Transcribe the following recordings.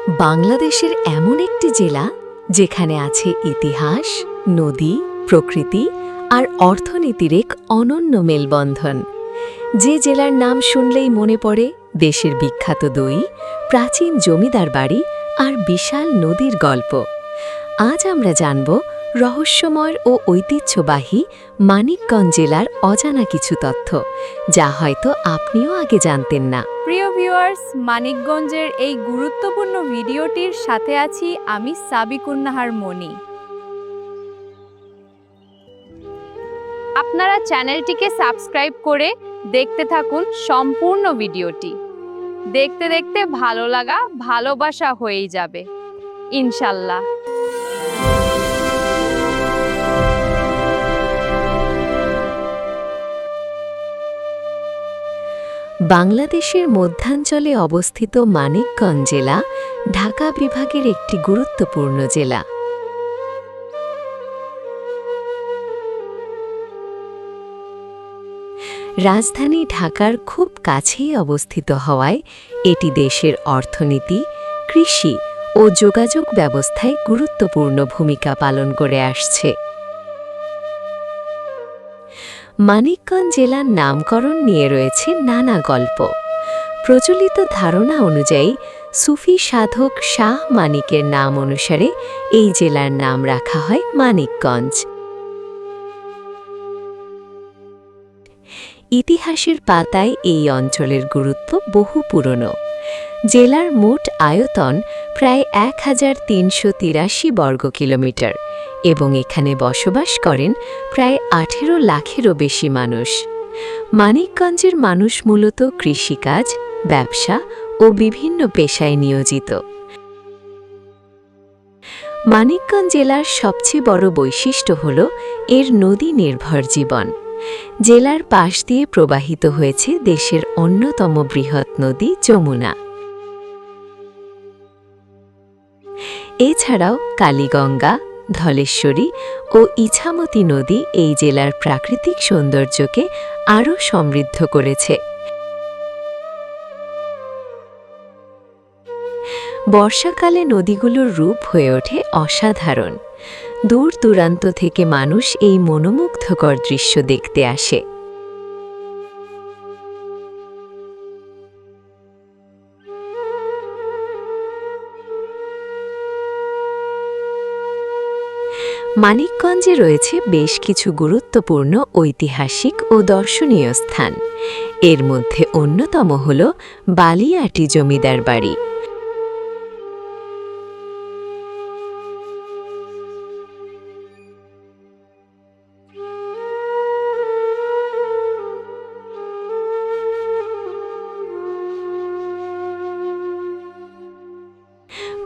বাংলাদেশের এমন একটি জেলা যেখানে আছে ইতিহাস, নদী, প্রকৃতি আর অর্থনীতির এক অনন্য মেলবন্ধন। যে জেলার নাম শুনলেই মনে পড়ে দেশের বিখ্যাত দই, প্রাচীন জমিদার বাড়ি আর বিশাল নদীর গল্প। আজ আমরা জানব রহস্যময় ও ঐতিহ্যবাহী মানিকগঞ্জ জেলার অজানা কিছু তথ্য, যা হয়তো আপনিও আগে জানতেন না। প্রিয় ভিউয়ার্স, মানিকগঞ্জের এই গুরুত্বপূর্ণ ভিডিওটির সাথে আছি আমি সাবিকুন্নাহার মনি। আপনারা চ্যানেলটিকে সাবস্ক্রাইব করে দেখতে থাকুন সম্পূর্ণ ভিডিওটি। দেখতে দেখতে ভালো লাগা ভালোবাসা হয়েই যাবে ইনশাল্লাহ। বাংলাদেশের মধ্যাঞ্চলে অবস্থিত মানিকগঞ্জ জেলা ঢাকা বিভাগের একটি গুরুত্বপূর্ণ জেলা। রাজধানী ঢাকার খুব কাছেই অবস্থিত হওয়ায় এটি দেশের অর্থনীতি, কৃষি ও যোগাযোগ ব্যবস্থায় গুরুত্বপূর্ণ ভূমিকা পালন করে আসছে। মানিকগঞ্জ জেলার নামকরণ নিয়ে রয়েছে নানা গল্প। প্রচলিত ধারণা অনুযায়ী সুফি সাধক শাহ মানিকের নাম অনুসারে এই জেলার নাম রাখা হয় মানিকগঞ্জ। ইতিহাসের পাতায় এই অঞ্চলের গুরুত্ব বহু পুরনো। জেলার মোট আয়তন প্রায় ১,৩৮৩ বর্গ কিলোমিটার এবং এখানে বসবাস করেন প্রায় ১৮ লাখেরও বেশি মানুষ। মানিকগঞ্জের মানুষ মূলত কৃষিকাজ, ব্যবসা ও বিভিন্ন পেশায় নিয়োজিত। মানিকগঞ্জ জেলার সবচেয়ে বড় বৈশিষ্ট্য হল এর নদী নির্ভর জীবন। জেলার পাশ দিয়ে প্রবাহিত হয়েছে দেশের অন্যতম বৃহৎ নদী যমুনা। এছাড়াও কালীগঙ্গা, ধলেশ্বরী ও ইছামতি নদী এই জেলার প্রাকৃতিক সৌন্দর্যকে আরও সমৃদ্ধ করেছে। বর্ষাকালে নদীগুলোর রূপ হয়ে ওঠে অসাধারণ। দূর দূরান্ত থেকে মানুষ এই মনোমুগ্ধকর দৃশ্য দেখতে আসে। মানিকগঞ্জে রয়েছে বেশ কিছু গুরুত্বপূর্ণ ঐতিহাসিক ও দর্শনীয় স্থান। এর মধ্যে অন্যতম হল বালিয়াটি জমিদার বাড়ি।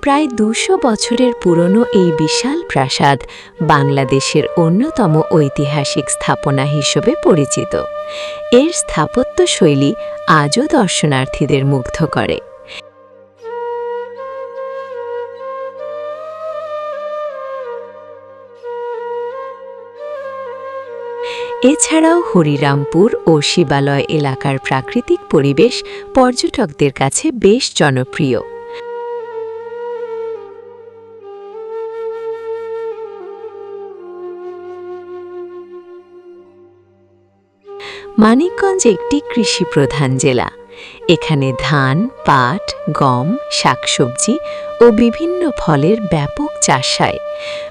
প্রায় ২০০ বছরের পুরনো এই বিশাল প্রাসাদ বাংলাদেশের অন্যতম ঐতিহাসিক স্থাপনা হিসেবে পরিচিত। এর স্থাপত্যশৈলী আজও দর্শনার্থীদের মুগ্ধ করে। এছাড়াও হরিরামপুর ও শিবালয় এলাকার প্রাকৃতিক পরিবেশ পর্যটকদের কাছে বেশ জনপ্রিয়। মানিকগঞ্জ একটি কৃষিপ্রধান জেলা। এখানে ধান, পাট, গম, শাকসবজি ও বিভিন্ন ফলের ব্যাপক চাষ হয়।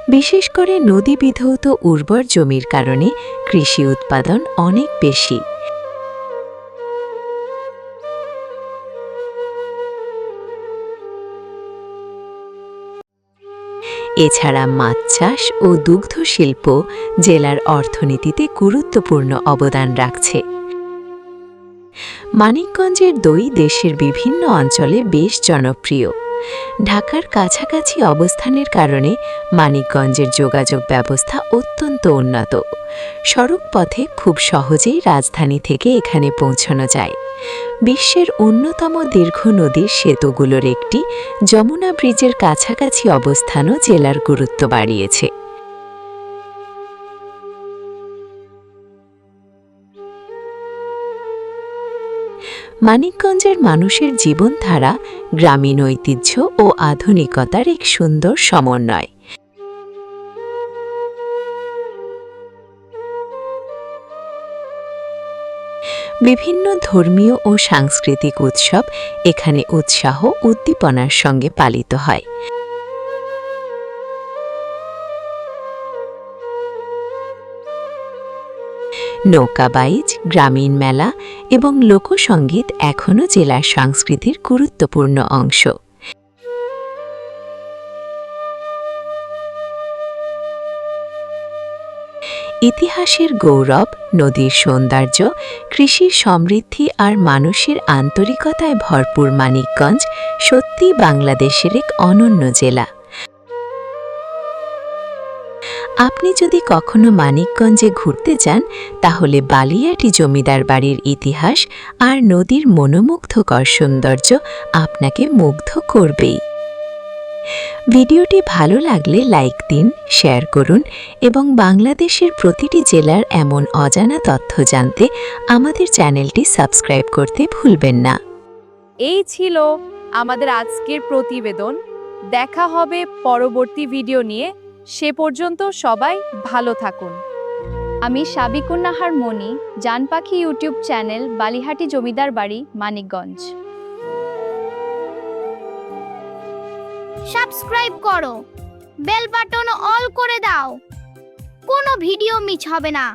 বিশেষ করে নদীবিধৌত উর্বর জমির কারণে কৃষি উৎপাদন অনেক বেশি। এছাড়া মাছ চাষ ও দুগ্ধ শিল্প জেলার অর্থনীতিতে গুরুত্বপূর্ণ অবদান রাখছে। মানিকগঞ্জের দই দেশের বিভিন্ন অঞ্চলে বেশ জনপ্রিয়। ঢাকার কাছাকাছি অবস্থানের কারণে মানিকগঞ্জের যোগাযোগ ব্যবস্থা অত্যন্ত উন্নত। সড়ক পথে খুব সহজেই রাজধানী থেকে এখানে পৌঁছানো যায়। বিশ্বের অন্যতম দীর্ঘ নদীর সেতুগুলোর একটি যমুনা ব্রিজের কাছাকাছি অবস্থানও জেলার গুরুত্ব বাড়িয়েছে। মানিকগঞ্জের মানুষের জীবনধারা গ্রামীণ ঐতিহ্য ও আধুনিকতার এক সুন্দর সমন্বয়। বিভিন্ন ধর্মীয় ও সাংস্কৃতিক উৎসব এখানে উৎসাহ উদ্দীপনার সঙ্গে পালিত হয়। নৌকাবাইজ, গ্রামীণ মেলা এবং লোকসঙ্গীত এখনও জেলার সংস্কৃতির গুরুত্বপূর্ণ অংশ। ইতিহাসের গৌরব, নদীর সৌন্দর্য, কৃষির সমৃদ্ধি আর মানুষের আন্তরিকতায় ভরপুর মানিকগঞ্জ সত্যিই বাংলাদেশের এক অনন্য জেলা। আপনি যদি কখনো মানিকগঞ্জে ঘুরতে যান, তাহলে বালিয়াটি জমিদার বাড়ির ইতিহাস আর নদীর মনোমুগ্ধকর সৌন্দর্য আপনাকে মুগ্ধ করবেই। ভিডিওটি ভালো লাগলে লাইক দিন, শেয়ার করুন এবং বাংলাদেশের প্রতিটি জেলার এমন অজানা তথ্য জানতে আমাদের চ্যানেলটি সাবস্ক্রাইব করতে ভুলবেন না। এই ছিল আমাদের আজকের প্রতিবেদন। দেখা হবে পরবর্তী ভিডিও নিয়ে। সে পর্যন্ত সবাই ভালো থাকুন। আমি সাবিকুন নাহার মনি, জান পাখি ইউটিউব চ্যানেল, বালিহাটি জমিদার বাড়ি, মানিকগঞ্জ। সাবস্ক্রাইব করো, বেল বাটন অল করে দাও, কোনো ভিডিও মিস হবে না।